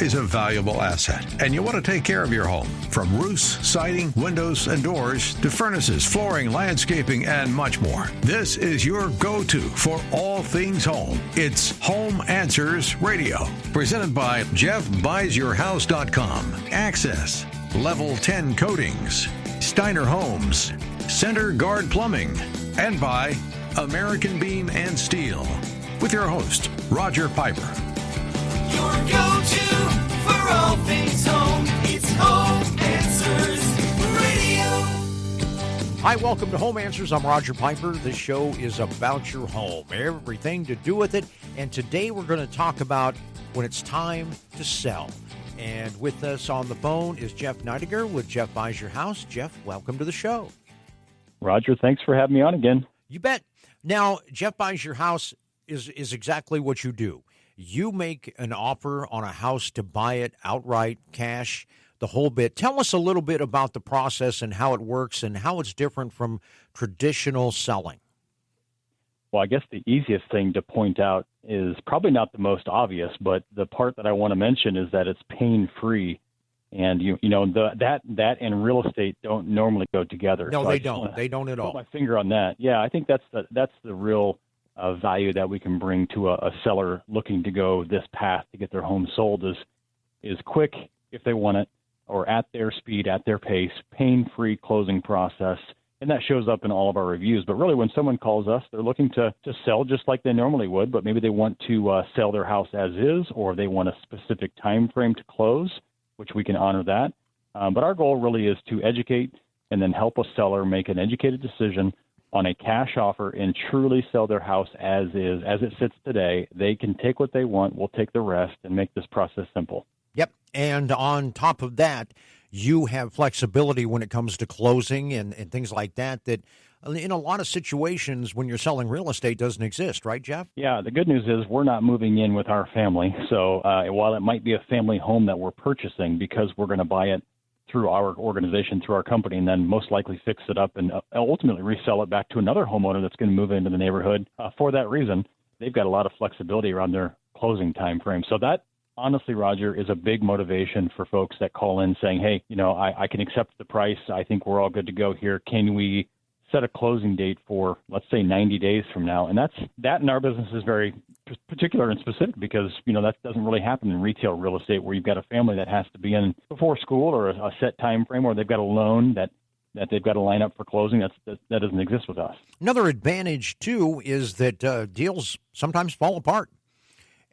is a valuable asset, and you want to take care of your home. From roofs, siding, windows, and doors to furnaces, flooring, landscaping, and much more. This is your go-to for all things home. It's Home Answers Radio, presented by JeffBuysYourHouse.com. Access, Level 10 Coatings, Steiner Homes, Center Guard Plumbing, and by American Beam and Steel. With your host, Roger Piper. Your go-to for all things home. It's Home Answers Radio. Hi, welcome to Home Answers. I'm Roger Piper. This show is about your home, everything to do with it. And today we're going to talk about when it's time to sell. And with us on the phone is Jeff Neidiger with Jeff Buys Your House. Jeff, welcome to the show. Roger, thanks for having me on again. You bet. Now, Jeff Buys Your House is exactly what you do. You make an offer on a house to buy it outright, cash, the whole bit. Tell us a little bit about the process and how it works and how it's different from traditional selling. Well, I guess the easiest thing to point out is probably not the most obvious, but the part that I want to mention is that it's pain-free. And that and real estate don't normally go together. No, so they don't. They don't at all. Put my finger on that. Yeah, I think that's the real value that we can bring to a seller looking to go this path to get their home sold is quick if they want it, or at their speed, at their pace, pain-free closing process. And that shows up in all of our reviews. But really, when someone calls us, they're looking to sell just like they normally would, but maybe they want to sell their house as is, or they want a specific time frame to close, which we can honor that. But our goal really is to educate and then help a seller make an educated decision on a cash offer and truly sell their house as is, as it sits today. They can take what they want, we'll take the rest, and make this process simple. Yep. And on top of that, you have flexibility when it comes to closing and things like that in a lot of situations when you're selling real estate doesn't exist, right, Jeff? Yeah, the good news is we're not moving in with our family. So while it might be a family home that we're purchasing, because we're going to buy it through our organization, through our company, and then most likely fix it up and ultimately resell it back to another homeowner that's going to move into the neighborhood. For that reason, they've got a lot of flexibility around their closing time frame. So that, honestly, Roger, is a big motivation for folks that call in saying, hey, I can accept the price. I think we're all good to go here. Can we set a closing date for, let's say, 90 days from now? And that in our business is very particular and specific because, that doesn't really happen in retail real estate where you've got a family that has to be in before school or a set time frame, or they've got a loan that they've got to line up for closing. That doesn't exist with us. Another advantage, too, is that deals sometimes fall apart.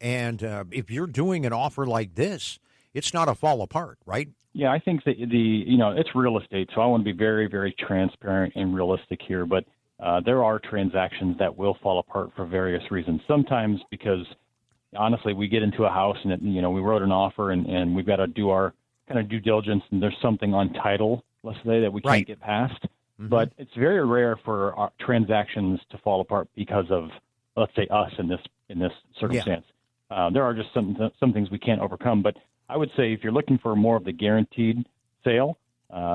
And if you're doing an offer like this, it's not a fall apart, right? Yeah, I think that it's real estate, so I want to be very, very transparent and realistic here. But there are transactions that will fall apart for various reasons. Sometimes because, honestly, we get into a house and we wrote an offer and we've got to do our kind of due diligence, and there's something on title, let's say, that we can't get past. Mm-hmm. But it's very rare for our transactions to fall apart because of, let's say, us in this circumstance. Yeah. There are just some things we can't overcome. But I would say if you're looking for more of the guaranteed sale,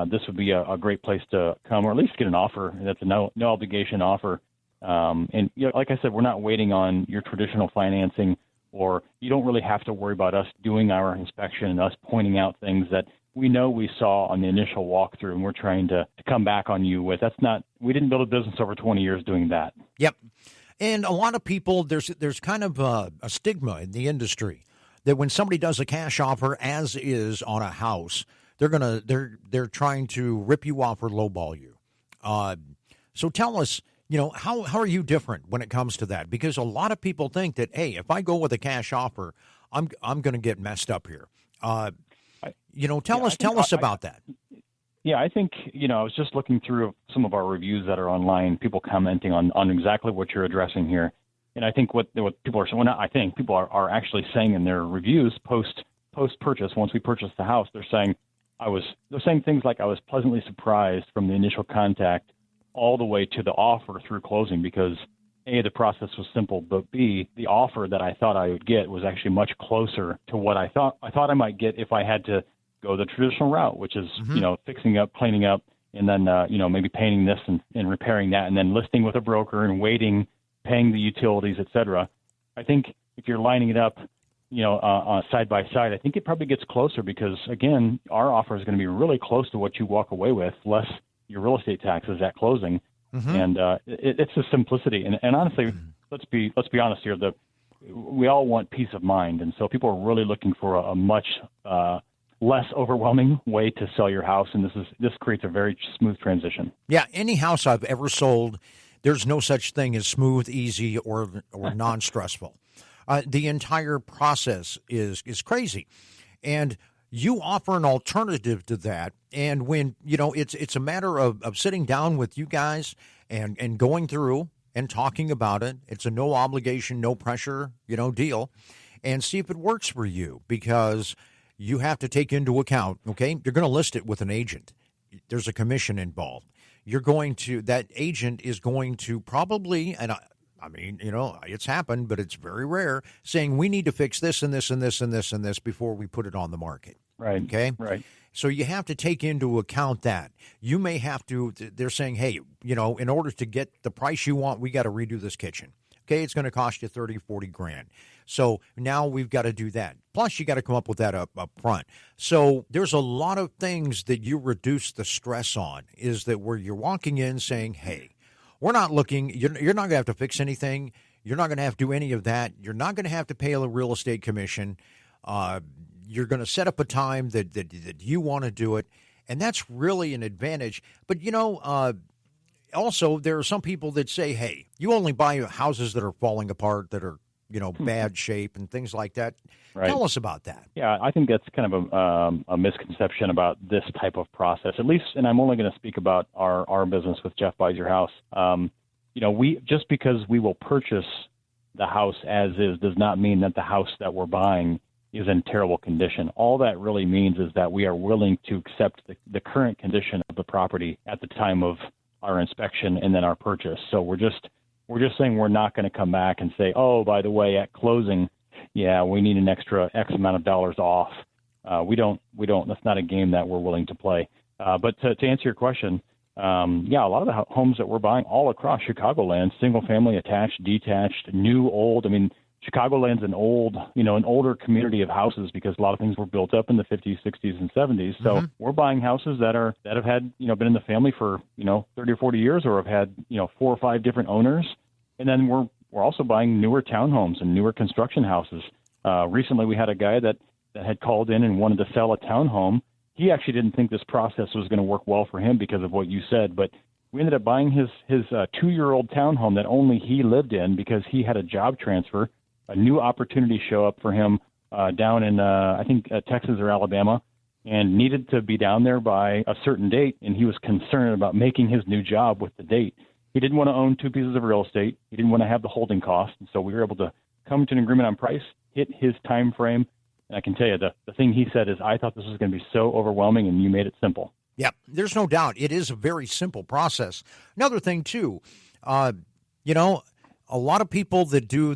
this would be a great place to come, or at least get an offer that's a no obligation offer. And like I said, we're not waiting on your traditional financing, or you don't really have to worry about us doing our inspection and us pointing out things that we know we saw on the initial walkthrough, and we're trying to come back on you with. We didn't build a business over 20 years doing that. Yep. And a lot of people, there's kind of a stigma in the industry that when somebody does a cash offer as is on a house, they're trying to rip you off or lowball you. So tell us, how are you different when it comes to that? Because a lot of people think that, hey, if I go with a cash offer, I'm going to get messed up here. Tell us about that. Yeah, I think, I was just looking through some of our reviews that are online, people commenting on exactly what you're addressing here. And I think what people are saying, people are actually saying in their reviews post-purchase, once we purchased the house, they're saying things like I was pleasantly surprised from the initial contact all the way to the offer through closing because, A, the process was simple, but B, the offer that I thought I would get was actually much closer to what I thought I might get if I had to go the traditional route, which is, fixing up, cleaning up, and then, maybe painting this and repairing that, and then listing with a broker and waiting, paying the utilities, et cetera. I think if you're lining it up side by side, I think it probably gets closer because, again, our offer is going to be really close to what you walk away with, less your real estate taxes at closing. And it's the simplicity. And honestly, let's be honest here. We all want peace of mind, and so people are really looking for a much less overwhelming way to sell your house. And this creates a very smooth transition. Yeah, any house I've ever sold, there's no such thing as smooth, easy, or non-stressful. The entire process is crazy, and you offer an alternative to that. And when it's a matter of sitting down with you guys and going through and talking about it. It's a no obligation, no pressure, deal, and see if it works for you, because you have to take into account. Okay, you're going to list it with an agent. There's a commission involved. That agent is going to probably, and I mean, it's happened, but it's very rare, saying we need to fix this and this and this and this and this before we put it on the market. Right. Okay. Right. So you have to take into account that you may have to, they're saying, hey, in order to get the price you want, we got to redo this kitchen. Okay. It's going to cost you 30, 40 grand. So now we've got to do that. Plus you got to come up with that up front. So there's a lot of things that you reduce the stress on, is that where you're walking in saying, hey, we're not looking, you're not going to have to fix anything. You're not going to have to do any of that. You're not going to have to pay a real estate commission. You're going to set up a time that you want to do it. And that's really an advantage. But, also there are some people that say, hey, you only buy houses that are falling apart, that are, bad shape and things like that. Right. Tell us about that. Yeah, I think that's kind of a misconception about this type of process, at least, and I'm only going to speak about our business with Jeff Buys Your House. We just because we will purchase the house as is does not mean that the house that we're buying is in terrible condition. All that really means is that we are willing to accept the current condition of the property at the time of our inspection and then our purchase. So we're just saying we're not going to come back and say, oh, by the way, at closing, yeah, we need an extra X amount of dollars off. We don't. That's not a game that we're willing to play. But to answer your question, a lot of the homes that we're buying all across Chicagoland, single family, attached, detached, new, old. I mean, Chicagoland's an older community of houses because a lot of things were built up in the 50s, 60s, and 70s. So we're buying houses that have had, been in the family for, 30 or 40 years, or have had, 4 or 5 different owners. And then we're also buying newer townhomes and newer construction houses. Recently, we had a guy that had called in and wanted to sell a townhome. He actually didn't think this process was going to work well for him because of what you said, but we ended up buying his 2-year-old townhome that only he lived in because he had a job transfer, a new opportunity show up for him down in, Texas or Alabama, and needed to be down there by a certain date, and he was concerned about making his new job with the date. He didn't want to own 2 pieces of real estate. He didn't want to have the holding costs, and so we were able to come to an agreement on price, hit his time frame, and I can tell you the thing he said is, I thought this was going to be so overwhelming, and you made it simple. Yeah, there's no doubt. It is a very simple process. Another thing, too, a lot of people that do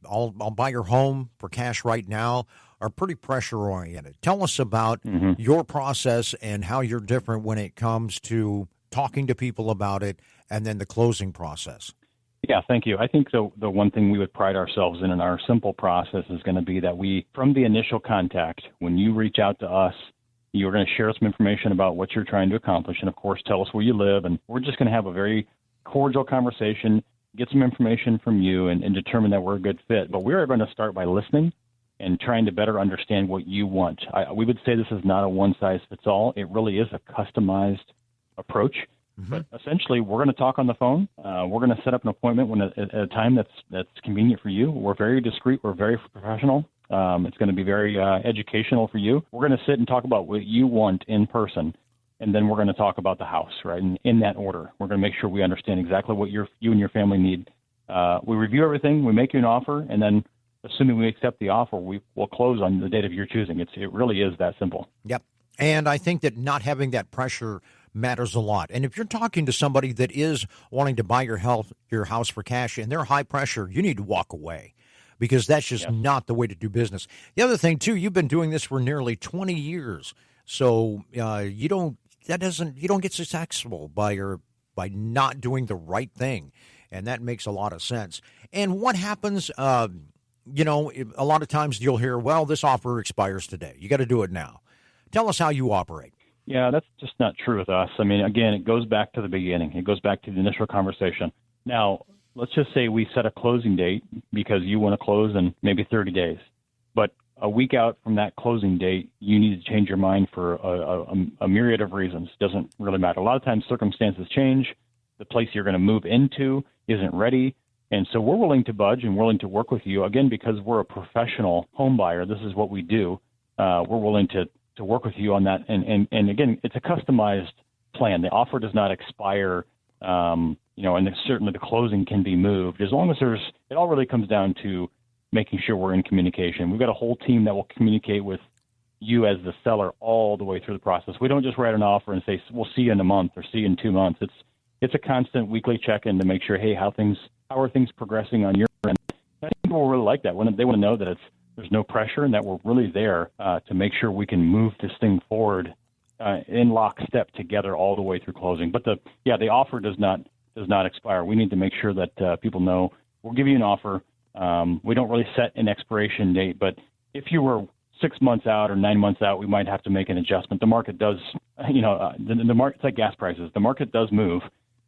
I'll buy your home for cash right now are pretty pressure-oriented. Tell us about your process and how you're different when it comes to talking to people about it and then the closing process. Yeah, thank you. I think the one thing we would pride ourselves in our simple process is going to be that from the initial contact, when you reach out to us, you're going to share some information about what you're trying to accomplish, and, of course, tell us where you live, and we're just going to have a very cordial conversation, get some information from you, and determine that we're a good fit. But we're going to start by listening and trying to better understand what you want. We would say this is not a one-size-fits-all. It really is a customized approach. But essentially, we're going to talk on the phone. We're going to set up an appointment at a time that's convenient for you. We're very discreet. We're very professional. It's going to be very educational for you. We're going to sit and talk about what you want in person, and then we're going to talk about the house, right? And in that order, we're going to make sure we understand exactly what you and your family need. We review everything. We make you an offer, and then, assuming we accept the offer, we'll close on the date of your choosing. It really is that simple. Yep. And I think that not having that pressure matters a lot. And if you're talking to somebody that is wanting to buy your house for cash and they're high pressure, you need to walk away, because that's just not the way to do business. The other thing, too, you've been doing this for nearly 20 years. So you don't get successful by not doing the right thing. And that makes a lot of sense. And what happens a lot of times you'll hear, well, this offer expires today. You got to do it now. Tell us how you operate. Yeah, that's just not true with us. I mean, again, it goes back to the beginning. It goes back to the initial conversation. Now, let's just say we set a closing date because you want to close in maybe 30 days. But a week out from that closing date, you need to change your mind for a myriad of reasons. It doesn't really matter. A lot of times circumstances change. The place you're going to move into isn't ready. And so we're willing to budge and willing to work with you, again, because we're a professional home buyer. This is what we do. We're willing to work with you on that. And again, it's a customized plan. The offer does not expire, and certainly the closing can be moved as long as it all really comes down to making sure we're in communication. We've got a whole team that will communicate with you as the seller all the way through the process. We don't just write an offer and say, we'll see you in a month or see you in 2 months. It's a constant weekly check-in to make sure, hey, how are things progressing on your end? I think people will really like that. They want to know that there's no pressure and that we're really there to make sure we can move this thing forward in lockstep together all the way through closing. But the offer does not expire. We need to make sure that people know we'll give you an offer. We don't really set an expiration date, but if you were 6 months out or 9 months out, we might have to make an adjustment. The market does, the market's like gas prices. The market does move,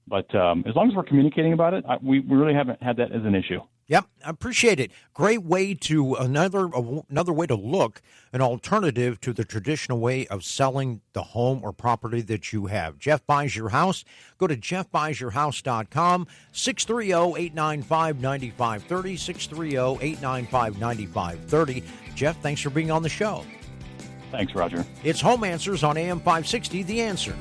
but as long as we're communicating about it, we really haven't had that as an issue. Yep, I appreciate it. Great way to another way to look, an alternative to the traditional way of selling the home or property that you have. Jeff Buys Your House. Go to jeffbuysyourhouse.com, 630-895-9530, 630-895-9530. Jeff, thanks for being on the show. Thanks, Roger. It's Home Answers on AM 560, The Answer.